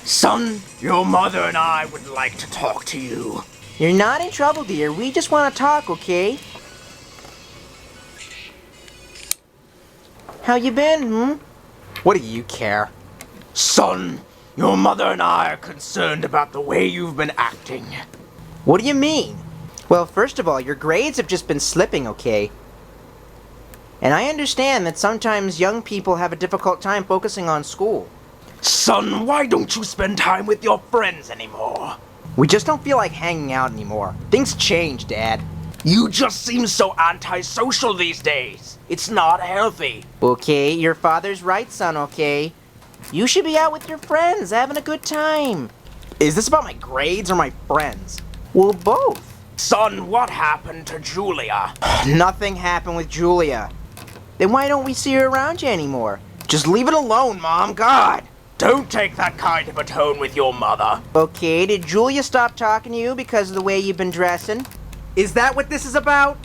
Son, your mother and I would like to talk to you. You're not in trouble, dear. We just want to talk, okay? How you been, What do you care? Son, your mother and I are concerned about the way you've been acting. What do you mean? Well, first of all, your grades have just been slipping, okay? And I understand that sometimes young people have a difficult time focusing on school. Son, why don't you spend time with your friends anymore? We just don't feel like hanging out anymore. Things change, Dad. You just seem so antisocial these days. It's not healthy. Okay, your father's right, son, okay? You should be out with your friends, having a good time. Is this about my grades or my friends? Well, both. Son, what happened to Julia? Nothing happened with Julia. Then why don't we see her around you anymore? Just leave it alone, Mom, God! Don't take that kind of a tone with your mother. Okay, did Julia stop talking to you because of the way you've been dressing? Is that what this is about?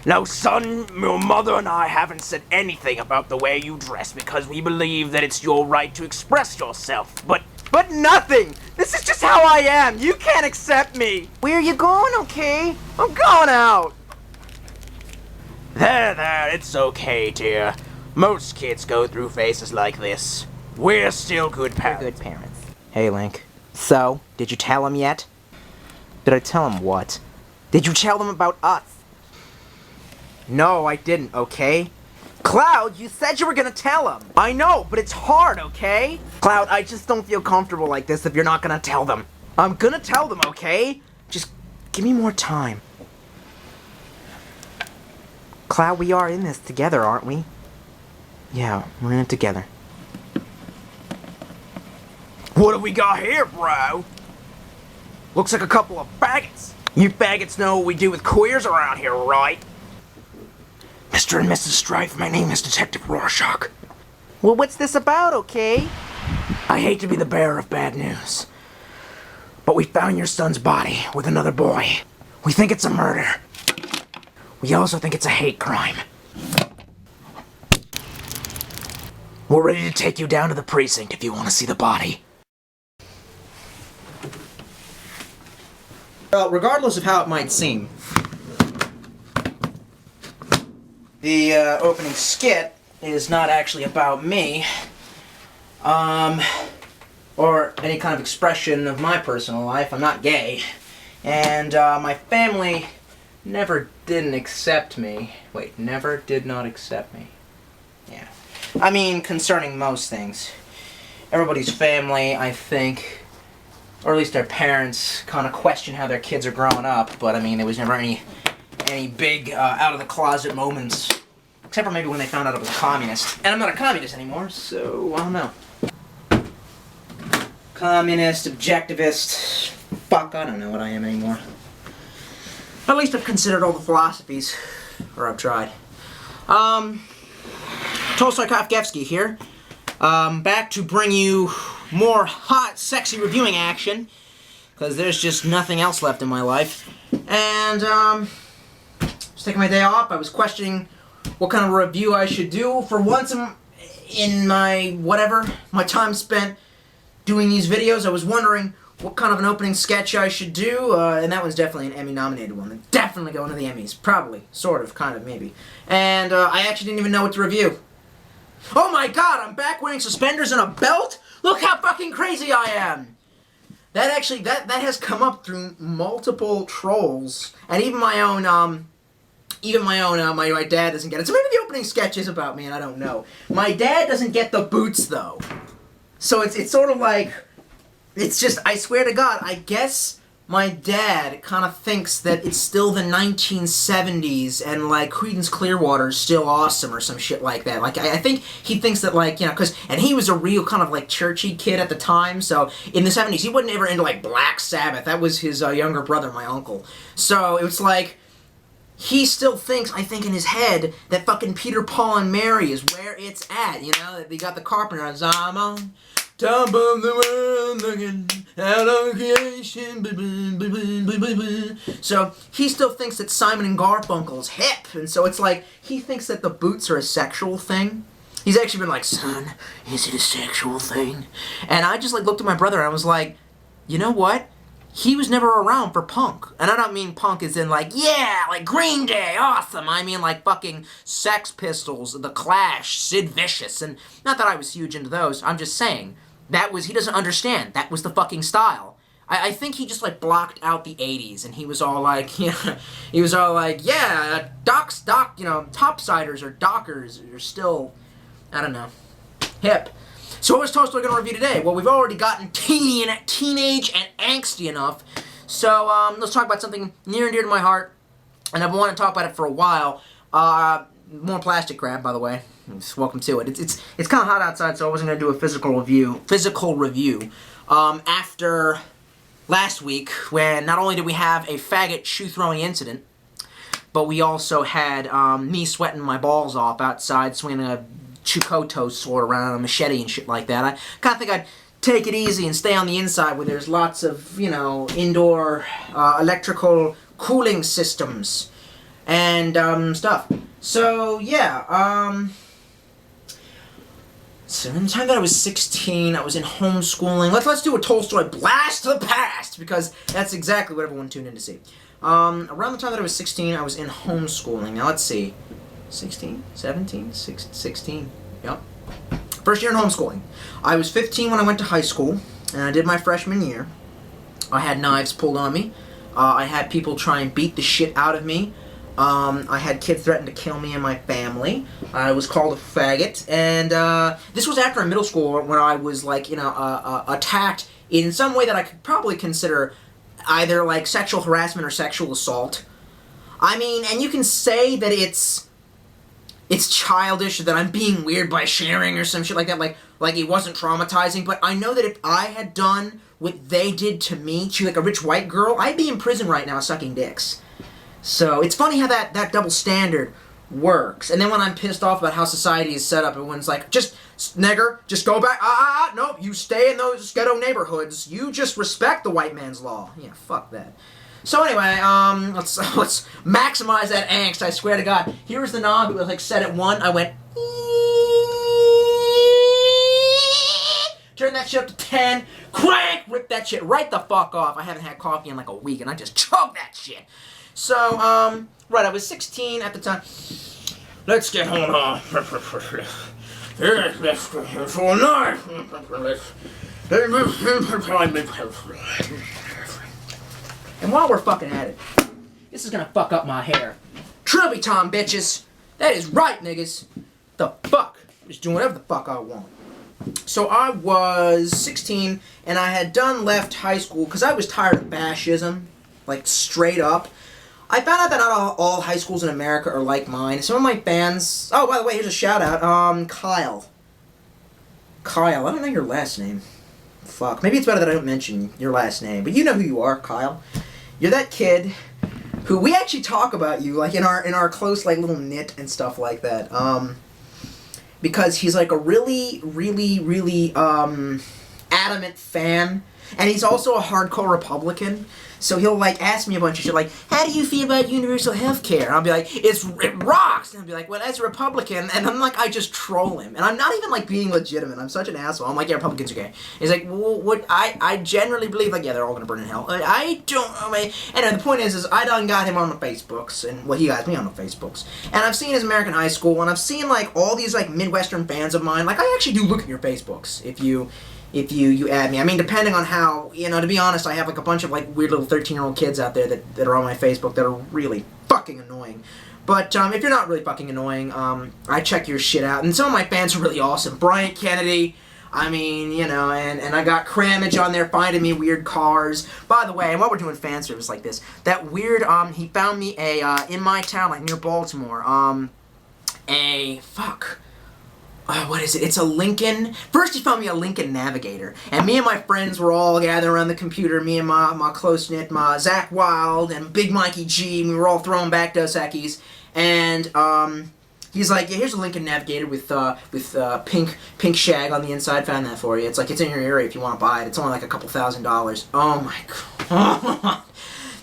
No, son, your mother and I haven't said anything about the way you dress because we believe that it's your right to express yourself, but nothing! This is just how I am! You can't accept me! Where are you going, okay? I'm going out! There, it's okay, dear. Most kids go through phases like this. We're still good parents. We're good parents. Hey, Link. So, did you tell him yet? Did I tell him what? Did you tell them about us? No, I didn't, okay? Cloud, you said you were gonna tell him! I know, but it's hard, okay? Cloud, I just don't feel comfortable like this if you're not gonna tell them. I'm gonna tell them, okay? Just give me more time. Cloud, we are in this together, aren't we? Yeah, we're in it together. What have we got here, bro? Looks like a couple of faggots. You faggots know what we do with queers around here, right? Mr. and Mrs. Strife, my name is Detective Rorschach. Well, what's this about, okay? I hate to be the bearer of bad news, but we found your son's body with another boy. We think it's a murder. We also think it's a hate crime. We're ready to take you down to the precinct if you want to see the body. Well, regardless of how it might seem, the opening skit is not actually about me, or any kind of expression of my personal life. I'm not gay, and my family never didn't accept me. Wait, never did not accept me. Yeah. I mean, concerning most things. Everybody's family, I think, or at least their parents, kind of question how their kids are growing up, but I mean, there was never any big out-of-the-closet moments, except for maybe when they found out I was a communist. And I'm not a communist anymore, so I don't know. Communist, objectivist, fuck, I don't know what I am anymore. At least I've considered all the philosophies, or I've tried. Tolstoy Kafkaevsky here, back to bring you more hot, sexy reviewing action, because there's just nothing else left in my life. And, I was taking my day off. I was questioning what kind of review I should do. For once in my, my time spent doing these videos, I was wondering what kind of an opening sketch I should do, and that one's definitely an Emmy-nominated one. Definitely going to the Emmys. Probably. Sort of. Kind of. Maybe. And, I actually didn't even know what to review. Oh my god, I'm back wearing suspenders and a belt? Look how fucking crazy I am! That actually, that has come up through multiple trolls, and even my own, my dad doesn't get it. So maybe the opening sketch is about me, and I don't know. My dad doesn't get the boots, though. So it's sort of like, it's just, I swear to God, I guess my dad kind of thinks that it's still the 1970s and, like, Creedence Clearwater's still awesome or some shit like that. Like, I think he thinks that, like, you know, and he was a real kind of, like, churchy kid at the time, so in the 70s, he wasn't ever into, like, Black Sabbath. That was his younger brother, my uncle. So it was like, he still thinks, I think in his head, that fucking Peter, Paul, and Mary is where it's at, you know? That they got the Carpenter on Zaman. Top of the world, looking out of creation. So he still thinks that Simon and Garfunkel's hip, and so it's like he thinks that the boots are a sexual thing. He's actually been like, son, is it a sexual thing? And I just like looked at my brother and I was like, you know what? He was never around for punk. And I don't mean punk as in like, yeah, like Green Day, awesome. I mean like fucking Sex Pistols, The Clash, Sid Vicious. And not that I was huge into those. I'm just saying, he doesn't understand. That was the fucking style. I think he just like blocked out the 80s and he was all like, yeah, topsiders or dockers are still, I don't know, hip. So what was Tolstoy going to review today? Well, we've already gotten teenage and angsty enough. So let's talk about something near and dear to my heart. And I've wanted to talk about it for a while. More plastic crap, by the way. Welcome to it. It's kind of hot outside, so I wasn't going to do a physical review. After last week, when not only did we have a faggot shoe-throwing incident, but we also had me sweating my balls off outside swinging a Chukoto sword around on a machete and shit like that. I kind of think I'd take it easy and stay on the inside where there's lots of, indoor electrical cooling systems and stuff. So, yeah, so in the time that I was 16, I was in homeschooling. Let's do a Tolstoy blast to the past, because that's exactly what everyone tuned in to see. Around the time that I was 16, I was in homeschooling. Now, let's see. 16, 17, 16, yep. First year in homeschooling. I was 15 when I went to high school, and I did my freshman year. I had knives pulled on me. I had people try and beat the shit out of me. I had kids threaten to kill me and my family. I was called a faggot, and this was after middle school when I was like, attacked in some way that I could probably consider either like sexual harassment or sexual assault. I mean, and you can say that it's childish, that I'm being weird by sharing or some shit like that, like it wasn't traumatizing, but I know that if I had done what they did to me, to like a rich white girl, I'd be in prison right now sucking dicks. So it's funny how that double standard works. And then when I'm pissed off about how society is set up, everyone's like, just go back, no, you stay in those ghetto neighborhoods, you just respect the white man's law. Yeah, fuck that. So anyway, let's maximize that angst, I swear to God. Here was the knob, it was like set at 1, I went, turn that shit up to 10, crank, rip that shit right the fuck off. I haven't had coffee in like a week, and I just choked that shit. So, right, I was 16 at the time. Let's get on, for a knife. And while we're fucking at it, this is gonna fuck up my hair. Trilby Tom, bitches. That is right, niggas. The fuck? Just doing whatever the fuck I want. So I was 16, and I had left high school because I was tired of fascism, like straight up. I found out that not all high schools in America are like mine. Some of my fans... Oh, by the way, here's a shout out. Kyle. Kyle, I don't know your last name. Fuck. Maybe it's better that I don't mention your last name. But you know who you are, Kyle. You're that kid who we actually talk about you, like in our close like little knit and stuff like that. Because he's like a really, really, really adamant fan. And he's also a hardcore Republican. So he'll like ask me a bunch of shit like, how do you feel about universal health care? And I'll be like, it rocks! And I'll be like, well, as a Republican, and I'm like, I just troll him. And I'm not even like being legitimate. I'm such an asshole. I'm like, yeah, Republicans are gay. He's like, well, what I generally believe, like, yeah, they're all gonna burn in hell. I don't, I mean, anyway, the point is I done got him on the Facebooks, and well, he got me on the Facebooks. And I've seen his American High School, and I've seen like all these like Midwestern fans of mine. Like, I actually do look at your Facebooks if you add me. I mean, depending on how, to be honest, I have like a bunch of like weird little 13-year-old kids out there that are on my Facebook that are really fucking annoying. But if you're not really fucking annoying, I check your shit out. And some of my fans are really awesome. Bryant Kennedy, I mean, and I got Cramage on there finding me weird cars. By the way, and while we're doing fan service like this, that weird, he found me in my town, like near Baltimore, what is it? It's a Lincoln. First, he found me a Lincoln Navigator, and me and my friends were all gathered around the computer. Me and my close knit, my Zach Wild and Big Mikey G. And we were all throwing back Dos Equis, and he's like, yeah, here's a Lincoln Navigator with pink shag on the inside. Found that for you. It's like it's in your area if you want to buy it. It's only like a couple $1,000s. Oh my god.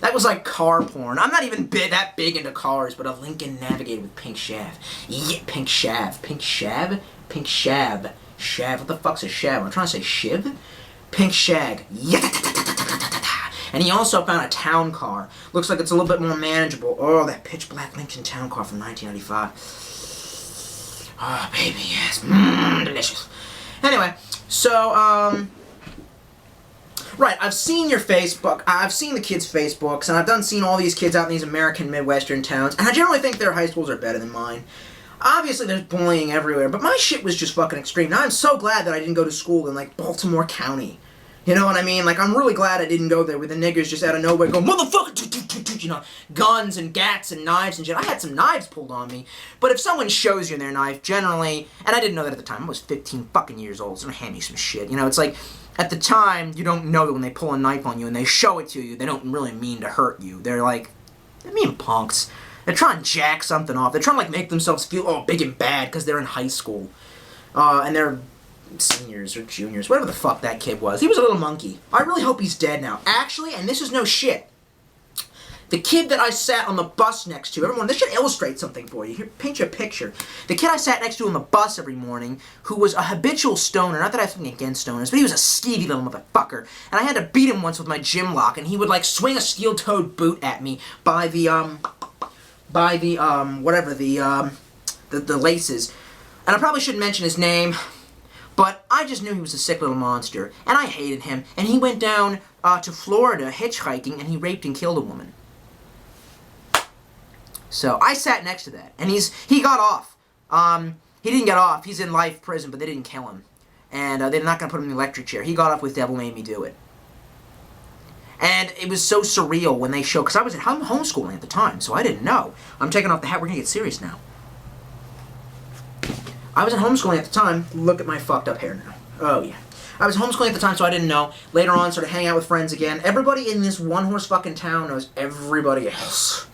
That was like car porn. I'm not even that big into cars, but a Lincoln Navigator with pink shav. Yeah, pink shav. Pink shav? Pink shab. Shav. What the fuck's a shav? I'm trying to say shiv? Pink shag. Yeah. And he also found a town car. Looks like it's a little bit more manageable. Oh, that pitch black Lincoln town car from 1995. Oh, baby, yes. Delicious. Anyway, so, right, I've seen your Facebook, I've seen the kids' Facebooks, and I've seen all these kids out in these American Midwestern towns, and I generally think their high schools are better than mine. Obviously, there's bullying everywhere, but my shit was just fucking extreme. Now, I'm so glad that I didn't go to school in, like, Baltimore County. You know what I mean? Like, I'm really glad I didn't go there with the niggers just out of nowhere going, motherfucker, you know, guns and gats and knives and shit. I had some knives pulled on me, but if someone shows you their knife, generally, and I didn't know that at the time, I was 15 fucking years old, so hand me some shit. You know, it's like, at the time, you don't know that when they pull a knife on you and they show it to you, they don't really mean to hurt you. They're like, they're being punks. They're trying to jack something off. They're trying to, like, make themselves feel, oh, big and bad because they're in high school. And they're seniors or juniors, whatever the fuck that kid was. He was a little monkey. I really hope he's dead now. Actually, and this is no shit, the kid that I sat on the bus next to, everyone, this should illustrate something for you. Here, paint you a picture. The kid I sat next to on the bus every morning, who was a habitual stoner, not that I have something against stoners, but he was a skeevy little motherfucker, and I had to beat him once with my gym lock, and he would, like, swing a steel-toed boot at me by the laces. And I probably shouldn't mention his name, but I just knew he was a sick little monster, and I hated him, and he went down to Florida hitchhiking, and he raped and killed a woman. So I sat next to that, and he got off. He didn't get off. He's in life prison, but they didn't kill him. And they're not going to put him in the electric chair. He got off with Devil Made Me Do It. And it was so surreal when they showed, because I was at homeschooling at the time, so I didn't know. I'm taking off the hat. We're going to get serious now. I was in homeschooling at the time. Look at my fucked up hair now. Oh, yeah. I was homeschooling at the time, so I didn't know. Later on, started hanging out with friends again. Everybody in this one-horse fucking town knows everybody else.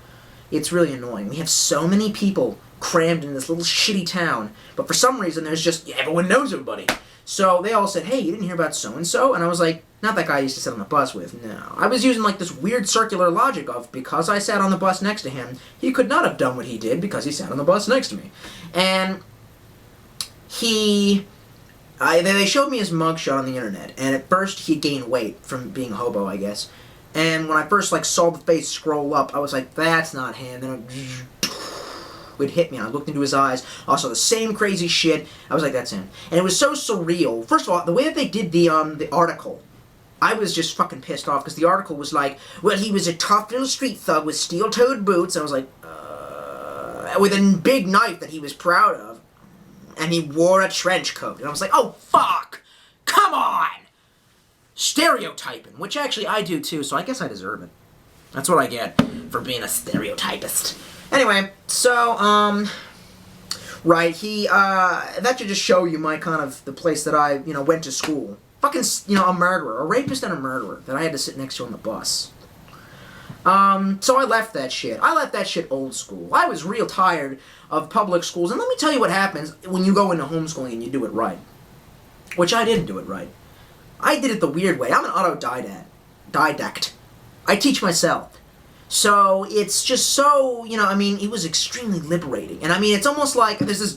It's really annoying. We have so many people crammed in this little shitty town, but for some reason, there's just, everyone knows everybody. So they all said, hey, you didn't hear about so-and-so? And I was like, not that guy I used to sit on the bus with, no. I was using, like, this weird circular logic of, because I sat on the bus next to him, he could not have done what he did because he sat on the bus next to me. And they showed me his mugshot on the internet, and at first he gained weight from being a hobo, I guess. And when I first, like, saw the face scroll up, I was like, that's not him. Then it would hit me, and I looked into his eyes. I saw the same crazy shit. I was like, that's him. And it was so surreal. First of all, the way that they did the article, I was just fucking pissed off, because the article was like, well, he was a tough little street thug with steel-toed boots. I was like, with a big knife that he was proud of. And he wore a trench coat. And I was like, oh, fuck! Come on! Stereotyping, which actually I do too, so I guess I deserve it. That's what I get for being a stereotypist. Anyway, so, right, that should just show you my kind of, the place that I, went to school. Fucking, a murderer, a rapist and a murderer that I had to sit next to on the bus. So I left that shit. I left that shit old school. I was real tired of public schools, and let me tell you what happens when you go into homeschooling and you do it right. Which I didn't do it right. I did it the weird way. I'm an autodidact. I teach myself. So it's just so, it was extremely liberating. And it's almost like, there's this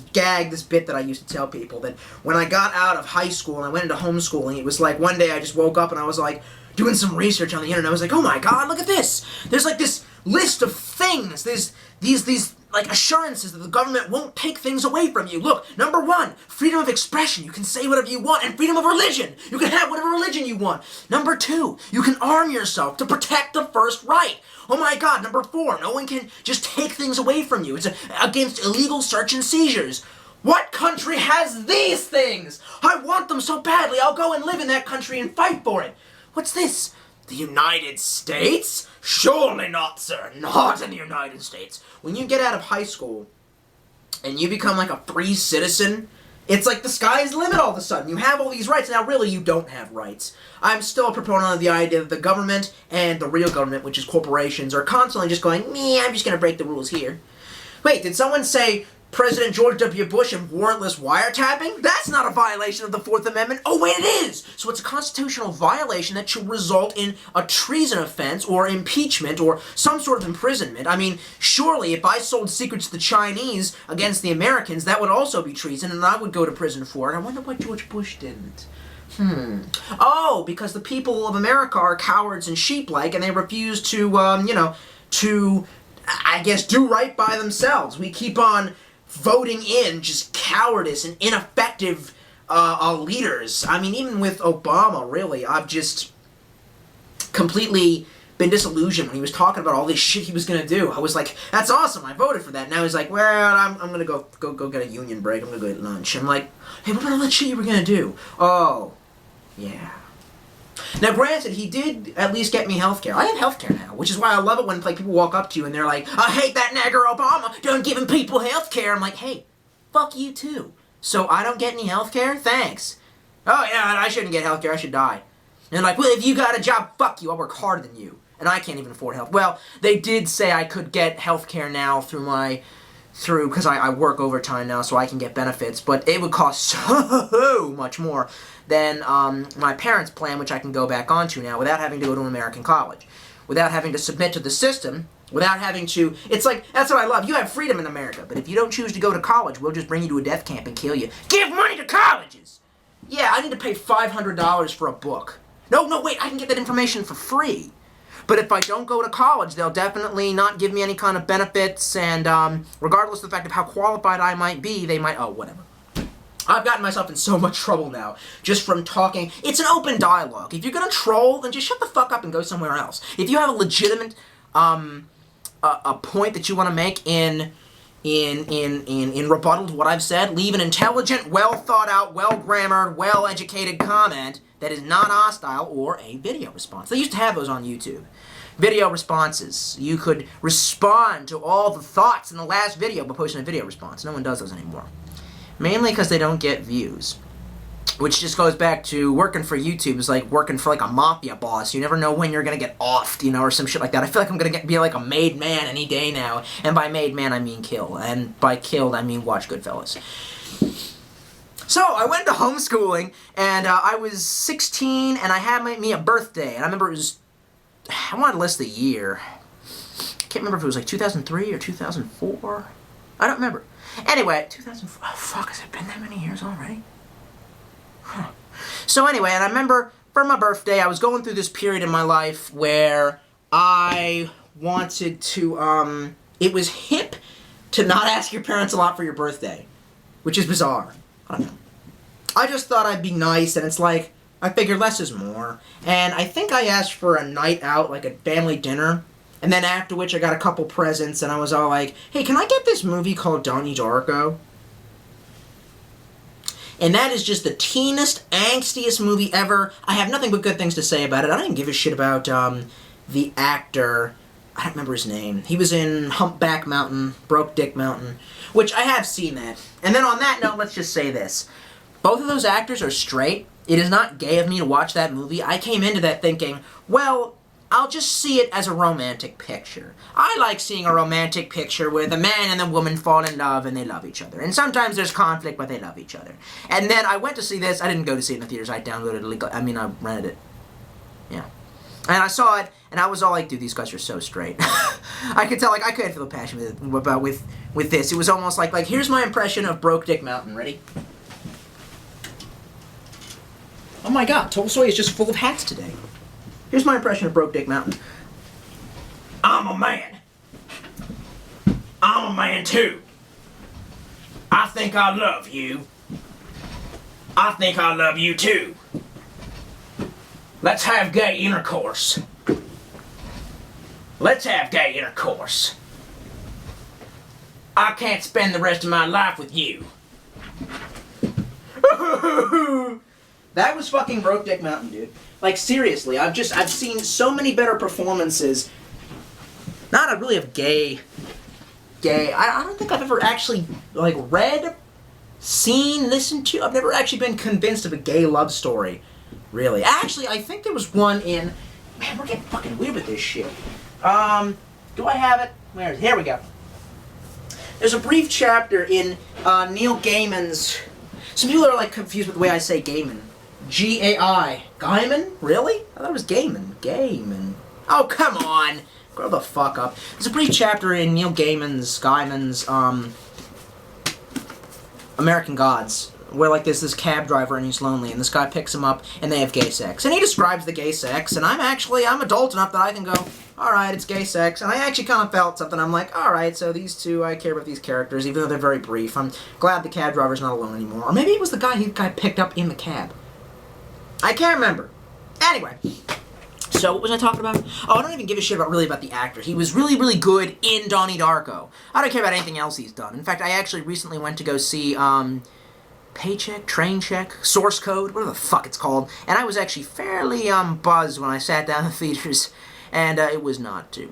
bit that I used to tell people, that when I got out of high school and I went into homeschooling, it was like one day I just woke up and I was like, doing some research on the internet. I was like, oh my god, look at this. There's like this list of things. There's these like assurances that the government won't take things away from you. Look, number 1, freedom of expression. You can say whatever you want. And freedom of religion. You can have whatever religion you want. Number 2, you can arm yourself to protect the first right. Oh my god, number 4, no one can just take things away from you. It's against illegal search and seizures. What country has these things? I want them so badly. I'll go and live in that country and fight for it. What's this? The United States? Surely not, sir. Not in the United States. When you get out of high school and you become like a free citizen, it's like the sky's the limit all of a sudden. You have all these rights. Now, really, you don't have rights. I'm still a proponent of the idea that the government and the real government, which is corporations, are constantly just going, meh, I'm just going to break the rules here. Wait, did someone say President George W. Bush and warrantless wiretapping? That's not a violation of the Fourth Amendment. Oh, wait, it is! So it's a constitutional violation that should result in a treason offense or impeachment or some sort of imprisonment. I mean, surely if I sold secrets to the Chinese against the Americans, that would also be treason, and I would go to prison for it. I wonder why George Bush didn't. Oh, because the people of America are cowards and sheep-like, and they refuse to, I guess, do right by themselves. We keep on voting in just cowardice and ineffective leaders. I mean, even with Obama, really, I've just completely been disillusioned when he was talking about all this shit he was gonna do. I was like, that's awesome, I voted for that. Now he's like, well, I'm gonna go get a union break, I'm gonna go eat lunch. I'm like, hey, what about all that shit you were gonna do? Oh, yeah. Now, granted, he did at least get me healthcare. I have healthcare now, which is why I love it when people walk up to you and they're like, I hate that nagger Obama done giving people healthcare. I'm like, hey, fuck you too. So I don't get any healthcare? Thanks. Oh, yeah, I shouldn't get healthcare. I should die. And they're like, well, if you got a job, fuck you. I'll work harder than you. And I can't even afford health. Well, they did say I could get healthcare now because I work overtime now, so I can get benefits, but it would cost so much more than my parents' plan, which I can go back onto now without having to go to an American college, without having to submit to the system, without having to... It's like, that's what I love. You have freedom in America, but if you don't choose to go to college, we'll just bring you to a death camp and kill you. Give money to colleges! Yeah, I need to pay $500 for a book. No, wait, I can get that information for free. But if I don't go to college, they'll definitely not give me any kind of benefits, and regardless of the fact of how qualified I might be, they might... Oh, whatever. I've gotten myself in so much trouble now, just from talking. It's an open dialogue. If you're gonna troll, then just shut the fuck up and go somewhere else. If you have a legitimate, a point that you want to make in rebuttal to what I've said, leave an intelligent, well-thought-out, well-grammared, well-educated comment that is not hostile, or a video response. They used to have those on YouTube. Video responses. You could respond to all the thoughts in the last video by posting a video response. No one does those anymore. Mainly because they don't get views. Which just goes back to working for YouTube is like working for like a mafia boss. You never know when you're going to get offed, or some shit like that. I feel like I'm going to be like a made man any day now. And by made man, I mean kill. And by killed, I mean watch Goodfellas. So, I went to homeschooling, and I was 16, and I had me a birthday. And I remember it was... I wanted to list the year. I can't remember if it was like 2003 or 2004. I don't remember. Anyway, 2004. Oh, fuck, has it been that many years already? Huh. So anyway, and I remember for my birthday, I was going through this period in my life where I wanted to, it was hip to not ask your parents a lot for your birthday, which is bizarre. I don't know. I just thought I'd be nice, and it's like, I figured less is more. And I think I asked for a night out, like a family dinner. And then after which I got a couple presents, and I was all like, hey, can I get this movie called Donnie Darko? And that is just the teenest, angstiest movie ever. I have nothing but good things to say about it. I don't even give a shit about the actor. I don't remember his name. He was in Humpback Mountain, Broke Dick Mountain, which I have seen that. And then on that note, let's just say this. Both of those actors are straight. It is not gay of me to watch that movie. I came into that thinking, well... I'll just see it as a romantic picture. I like seeing a romantic picture where the man and the woman fall in love and they love each other. And sometimes there's conflict, but they love each other. And then I went to see this. I didn't go to see it in the theaters. I downloaded it. I rented it. Yeah. And I saw it, and I was all like, dude, these guys are so straight. I could tell, like, I couldn't feel the passion with this. It was almost like, here's my impression of Broke Dick Mountain. Ready? Oh my god, Tolstoy is just full of hats today. Here's my impression of Broke Dick Mountain. I'm a man. I'm a man too. I think I love you. I think I love you too. Let's have gay intercourse. Let's have gay intercourse. I can't spend the rest of my life with you. That was fucking Broke Dick Mountain, dude. Like, seriously, I've seen so many better performances. Not really of gay. I don't think I've ever actually, like, read, seen, listened to. I've never actually been convinced of a gay love story, really. Actually, I think there was one in... Man, we're getting fucking weird with this shit. Do I have it? Where is it? Here we go. There's a brief chapter in Neil Gaiman's... Some people are like confused with the way I say Gaiman. G-A-I. Gaiman? Really? I thought it was Gaiman. Gaiman. Oh, come on! Grow the fuck up. There's a brief chapter in Neil Gaiman's American Gods, where like there's this cab driver and he's lonely, and this guy picks him up and they have gay sex. And he describes the gay sex, and I'm adult enough that I can go, alright, it's gay sex. And I actually kind of felt something. I'm like, alright, so these two, I care about these characters, even though they're very brief. I'm glad the cab driver's not alone anymore. Or maybe it was the guy picked up in the cab. I can't remember. Anyway. So, what was I talking about? Oh, I don't even give a shit really about the actor. He was really, really good in Donnie Darko. I don't care about anything else he's done. In fact, I actually recently went to go see, Paycheck, Train Check, Source Code, whatever the fuck it's called. And I was actually fairly, buzzed when I sat down in the theaters. And, it was not good.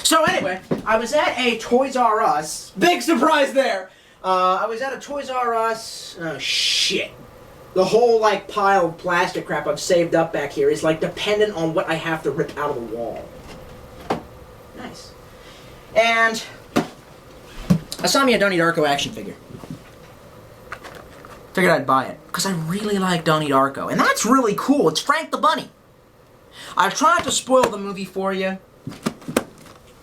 So anyway, I was at a Toys R Us. Big surprise there! I was at a Toys R Us. Oh, shit. The whole, like, pile of plastic crap I've saved up back here is, like, dependent on what I have to rip out of the wall. Nice. And I saw me a Donnie Darko action figure. Figured I'd buy it, because I really like Donnie Darko. And that's really cool. It's Frank the Bunny. I've tried to spoil the movie for you.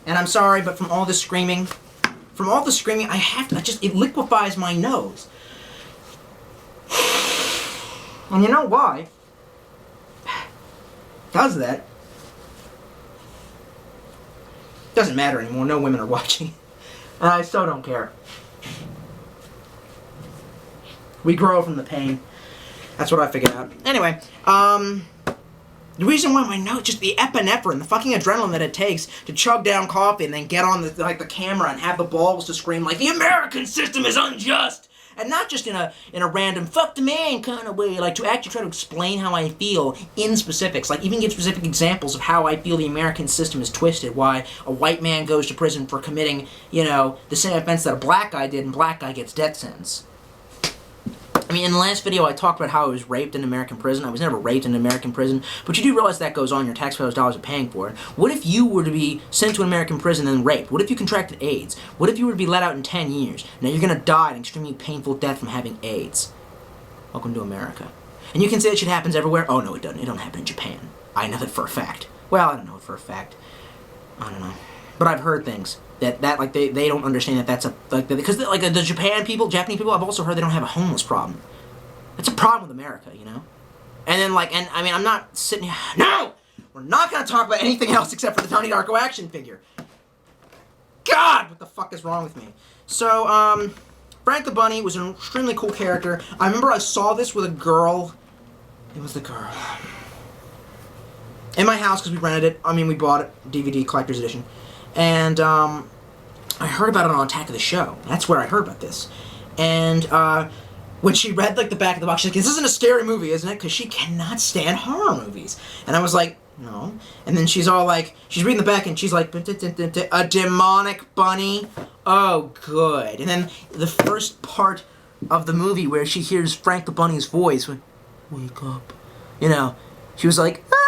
And I'm sorry, but from all the screaming, it liquefies my nose. And you know why? Does that? Doesn't matter anymore. No women are watching. And I so don't care. We grow from the pain. That's what I figured out. Anyway, the reason why my nose, just the epinephrine, the fucking adrenaline that it takes to chug down coffee and then get on the camera and have the balls to scream like, the American system is unjust! And not just in a random fuck the man kind of way, like to actually try to explain how I feel in specifics, like even give specific examples of how I feel the American system is twisted, why a white man goes to prison for committing, the same offense that a black guy did and black guy gets death sentence. I mean, in the last video I talked about how I was raped in American prison. I was never raped in American prison, but you do realize that goes on. Your taxpayers' dollars are paying for it. What if you were to be sent to an American prison and raped? What if you contracted AIDS? What if you were to be let out in 10 years? Now you're going to die an extremely painful death from having AIDS. Welcome to America. And you can say that shit happens everywhere. Oh, no, it doesn't. It don't happen in Japan. I know that for a fact. Well, I don't know it for a fact. I don't know. But I've heard things that like they don't understand that that's because the Japanese people, I've also heard they don't have a homeless problem. That's a problem with America, And then I'm not sitting here. No, we're not gonna talk about anything else except for the Donnie Darko action figure. God, what the fuck is wrong with me? So Frank the Bunny was an extremely cool character. I remember I saw this with a girl. It was the girl in my house because we rented it. We bought it, DVD collector's edition. And, I heard about it on Attack of the Show. That's where I heard about this. And, when she read, the back of the box, she's like, this isn't a scary movie, isn't it? Because she cannot stand horror movies. And I was like, no. And then she's all like, she's reading the back and she's like, a demonic bunny? Oh, good. And then the first part of the movie where she hears Frank the Bunny's voice, wake up. She was like, ah!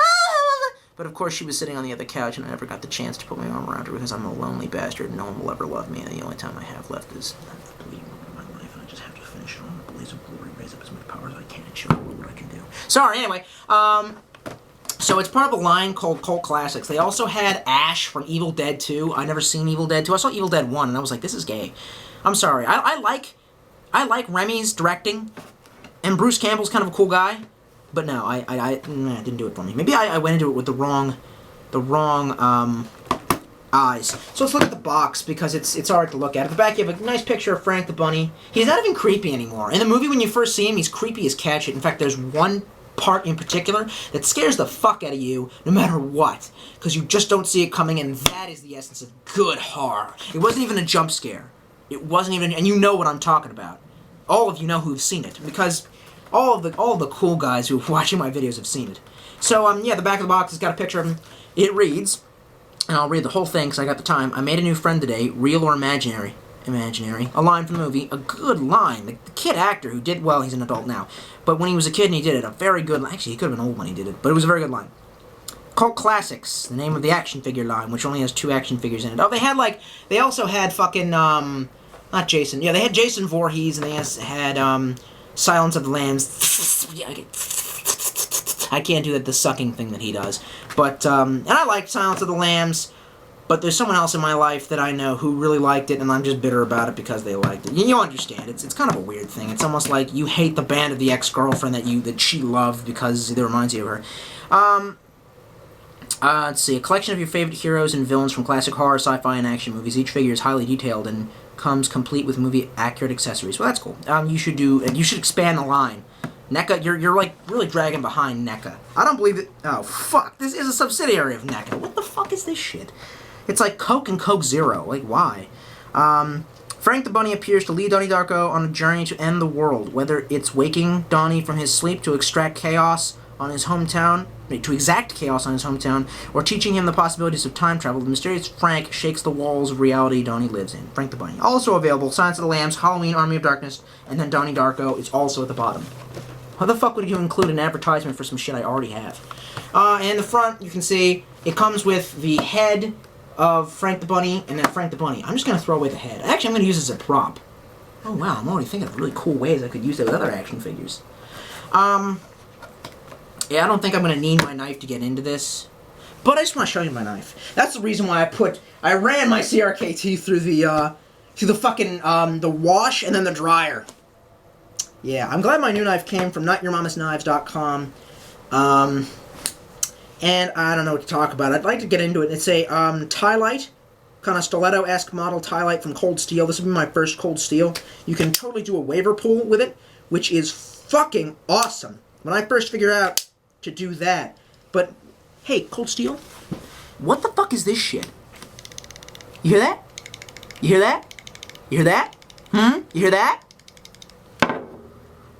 But of course she was sitting on the other couch and I never got the chance to put my arm around her because I'm a lonely bastard and no one will ever love me and the only time I have left is the bleeding of my life and I just have to finish it on a blaze of glory, raise up as much power as I can and show the world what I can do. Sorry, anyway, so it's part of a line called Cult Classics. They also had Ash from Evil Dead 2. I never seen Evil Dead 2. I saw Evil Dead 1 and I was like, this is gay. I'm sorry. I like Remy's directing and Bruce Campbell's kind of a cool guy. But no, it didn't do it for me. Maybe I went into it with the wrong eyes. So let's look at the box, because it's hard to look at. At the back, you have a nice picture of Frank the Bunny. He's not even creepy anymore. In the movie, when you first see him, he's creepy as cat shit. In fact, there's one part in particular that scares the fuck out of you, no matter what, because you just don't see it coming, and that is the essence of good horror. It wasn't even a jump scare. It wasn't even, and you know what I'm talking about. All of you know who've seen it, because all of the cool guys who are watching my videos have seen it. So, yeah, the back of the box has got a picture of him. It reads, and I'll read the whole thing because I got the time. I made a new friend today, real or imaginary. Imaginary. A line from the movie. A good line. The kid actor who did, well, he's an adult now. But when he was a kid and he did it, a very good line. Actually, he could have been old when he did it, but it was a very good line. Cult Classics, the name of the action figure line, which only has 2 action figures in it. Oh, they also had fucking, not Jason. Yeah, they had Jason Voorhees, and they had, Silence of the Lambs. I can't do the sucking thing that he does. But, and I liked Silence of the Lambs, but there's someone else in my life that I know who really liked it, and I'm just bitter about it because they liked it. You understand. It's kind of a weird thing. It's almost like you hate the band of the ex-girlfriend that she loved because it reminds you of her. Let's see. A collection of your favorite heroes and villains from classic horror, sci-fi, and action movies. Each figure is highly detailed and comes complete with movie-accurate accessories. Well, that's cool. You should expand the line. NECA, you're like really dragging behind NECA. I don't believe it. Oh, fuck. This is a subsidiary of NECA. What the fuck is this shit? It's like Coke and Coke Zero. Like, why? Frank the Bunny appears to lead Donnie Darko on a journey to end the world, whether it's waking Donnie from his sleep to extract chaos on his hometown, or teaching him the possibilities of time travel. The mysterious Frank shakes the walls of reality Donnie lives in. Frank the Bunny. Also available, Silence of the Lambs, Halloween, Army of Darkness, and then Donnie Darko is also at the bottom. How the fuck would you include an advertisement for some shit I already have? And in the front, you can see, it comes with the head of Frank the Bunny, and then Frank the Bunny. I'm just going to throw away the head. Actually, I'm going to use this as a prop. Oh, wow, I'm already thinking of really cool ways I could use it with other action figures. Yeah, I don't think I'm going to need my knife to get into this. But I just want to show you my knife. That's the reason why I ran my CRKT through the fucking, the wash and then the dryer. Yeah, I'm glad my new knife came from notyourmamasknives.com. And I don't know what to talk about. I'd like to get into it. It's a, tie-light, kind of stiletto-esque model tie-light from Cold Steel. This will be my first Cold Steel. You can totally do a waiver pull with it, which is fucking awesome. When I first figured out to do that. But, hey, Cold Steel, what the fuck is this shit? You hear that? You hear that? You hear that? You hear that?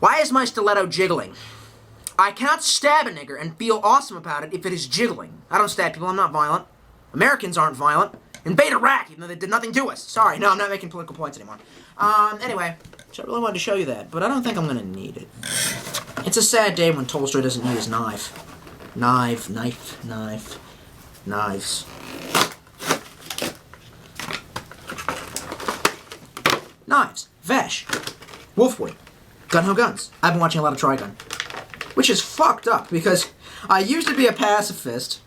Why is my stiletto jiggling? I cannot stab a nigger and feel awesome about it if it is jiggling. I don't stab people, I'm not violent. Americans aren't violent. Invade Iraq, even though they did nothing to us. Sorry, no, I'm not making political points anymore. Anyway, so I really wanted to show you that, but I don't think I'm gonna need it. It's a sad day when Tolstoy doesn't need his knife. Knives. Knives. Vesh. Wolfwood. Gun-Ho Guns. I've been watching a lot of Trigun. Which is fucked up, because I used to be a pacifist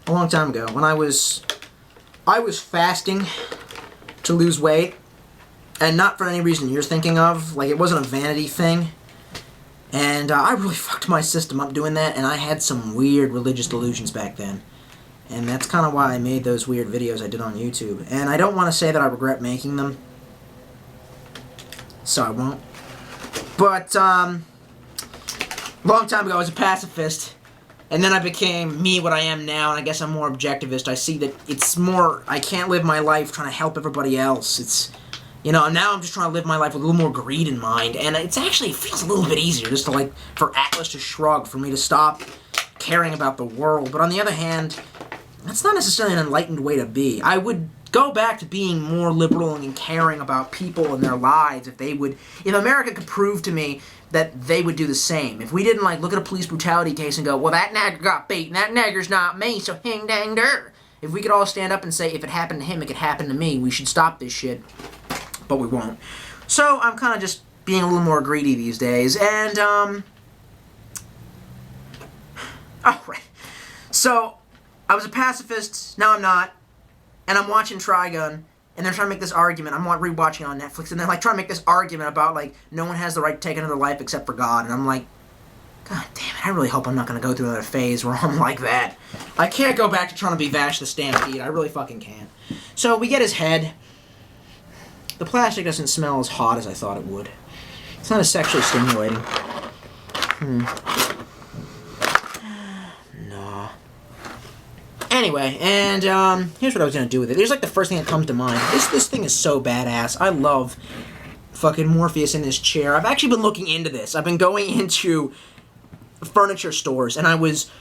a long time ago, when I was fasting to lose weight, and not for any reason you're thinking of. Like, it wasn't a vanity thing. And I really fucked my system up doing that, and I had some weird religious delusions back then. And that's kind of why I made those weird videos I did on YouTube. And I don't want to say that I regret making them, so I won't. But, long time ago I was a pacifist, and then I became me, what I am now, and I guess I'm more objectivist. I see that it's more, I can't live my life trying to help everybody else. It's, you know, now I'm just trying to live my life with a little more greed in mind, and it feels a little bit easier just to, like, for Atlas to shrug, for me to stop caring about the world. But on the other hand, that's not necessarily an enlightened way to be. I would go back to being more liberal and caring about people and their lives if America could prove to me that they would do the same. If we didn't, like, look at a police brutality case and go, well, that nagger got beat, and that nagger's not me, so hing dang der. If we could all stand up and say, if it happened to him, it could happen to me, we should stop this shit. But we won't. So, I'm kind of just being a little more greedy these days, and, oh, right. So, I was a pacifist, now I'm not, and I'm watching Trigun, and they're trying to make this argument. I'm rewatching it on Netflix, and they're like trying to make this argument about, like, no one has the right to take another life except for God. And I'm like, God damn it, I really hope I'm not going to go through another phase where I'm like that. I can't go back to trying to be Vash the Stampede. I really fucking can't. So we get his head. The plastic doesn't smell as hot as I thought it would. It's not as sexually stimulating. Anyway, and here's what I was going to do with it. Here's like the first thing that comes to mind. This thing is so badass. I love fucking Morpheus in this chair. I've actually been looking into this. I've been going into furniture stores, and I was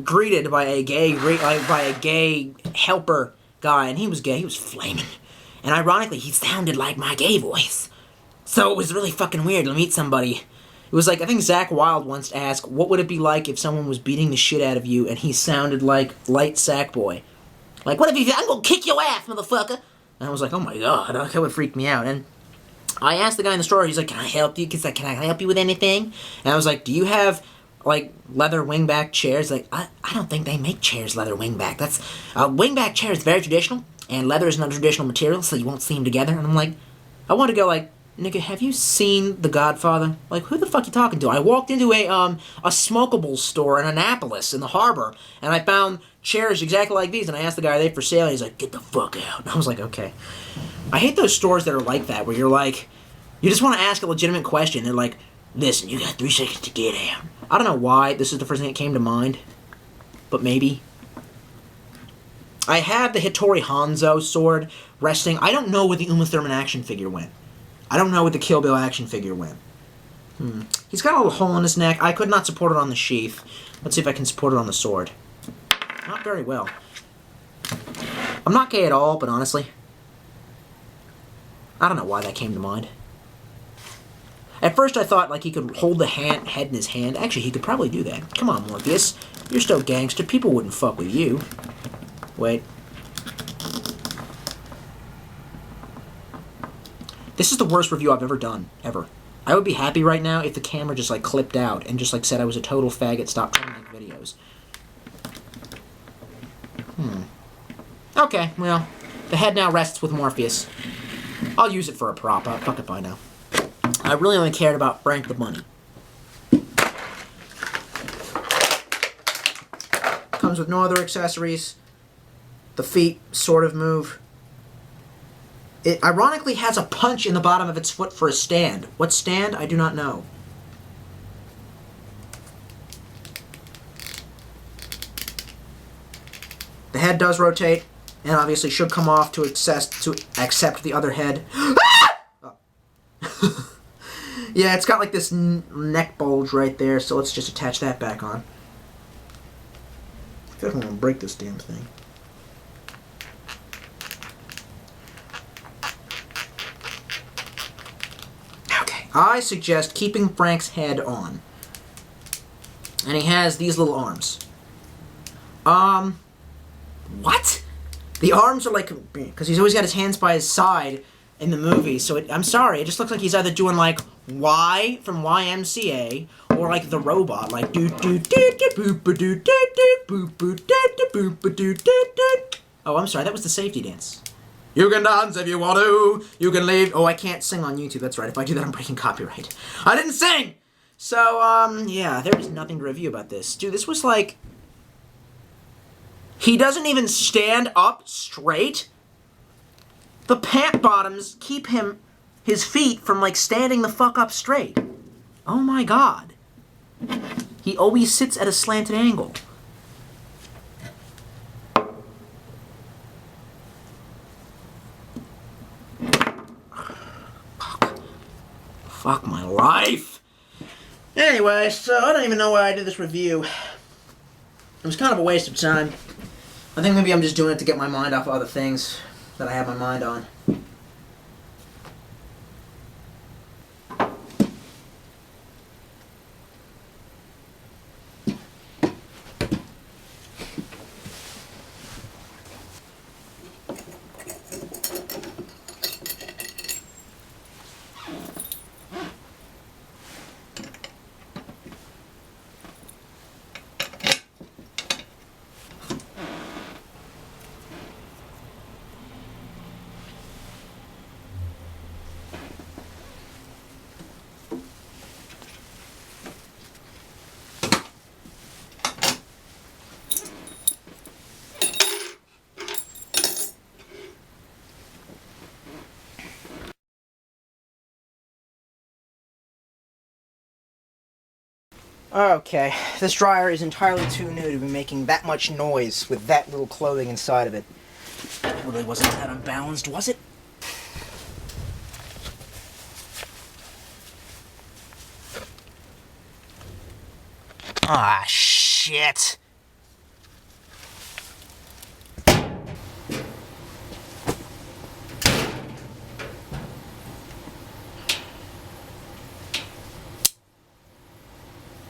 greeted by a gay helper guy, and he was gay. He was flaming. And ironically, he sounded like my gay voice. So it was really fucking weird to meet somebody It was like, I think Zach Wilde once asked, what would it be like if someone was beating the shit out of you and he sounded like Light Sackboy? Like, what if he, I'm gonna kick your ass, motherfucker! And I was like, oh my god, that would freak me out. And I asked the guy in the store, he's like, can I help you? He's like, can I help you with anything? And I was like, do you have, like, leather wingback chairs? Like, I don't think they make chairs leather wingback. That's, wingback chair is very traditional, and leather is not a traditional material, so you won't see them together. And I'm like, I want to go like, nigga, have you seen The Godfather? Like, who the fuck you talking to? I walked into a smokables store in Annapolis, in the harbor, and I found chairs exactly like these, and I asked the guy, are they for sale? And he's like, get the fuck out. And I was like, okay. I hate those stores that are like that, where you're like, you just want to ask a legitimate question. They're like, listen, you got 3 seconds to get out. I don't know why this is the first thing that came to mind, but maybe. I have the Hattori Hanzo sword resting. I don't know where the Uma Thurman action figure went. I don't know where the Kill Bill action figure went. He's got a little hole in his neck. I could not support it on the sheath. Let's see if I can support it on the sword. Not very well. I'm not gay at all, but honestly, I don't know why that came to mind. At first I thought like he could hold the head in his hand. Actually, he could probably do that. Come on, Morpheus. You're still gangster. People wouldn't fuck with you. Wait. This is the worst review I've ever done, ever. I would be happy right now if the camera just like clipped out and just like said I was a total faggot, stopped trying to make videos. Okay, well, the head now rests with Morpheus. I'll use it for a prop. I'll fuck it by now. I really only cared about Frank the Bunny. Comes with no other accessories. The feet sort of move. It ironically has a punch in the bottom of its foot for a stand. What stand? I do not know. The head does rotate, and obviously should come off to accept the other head. Oh. Yeah, it's got like this neck bulge right there, so let's just attach that back on. I feel like I'm gonna break this damn thing. Okay, I suggest keeping Frank's head on. And he has these little arms. What? The arms are like, because he's always got his hands by his side in the movie, so I'm sorry, it just looks like he's either doing like Y from YMCA or like the robot, like do do do do boop do do do boop do do boop do do do. Oh, I'm sorry, that was the safety dance. You can dance if you want to. You can leave. Oh, I can't sing on YouTube. That's right. If I do that, I'm breaking copyright. I didn't sing. So yeah, there is nothing to review about this, dude. This was like, he doesn't even stand up straight. The pant bottoms keep his feet from, like, standing the fuck up straight. Oh my god. He always sits at a slanted angle. Fuck my life. Anyway, so I don't even know why I did this review. It was kind of a waste of time. I think maybe I'm just doing it to get my mind off of other things that I have my mind on. Okay, this dryer is entirely too new to be making that much noise with that little clothing inside of it. It really wasn't that unbalanced, was it? Ah, shit.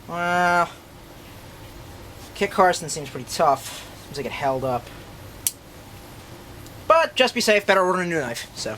Well, Kit Carson seems pretty tough. Seems like it held up. But just be safe, better order a new knife, so.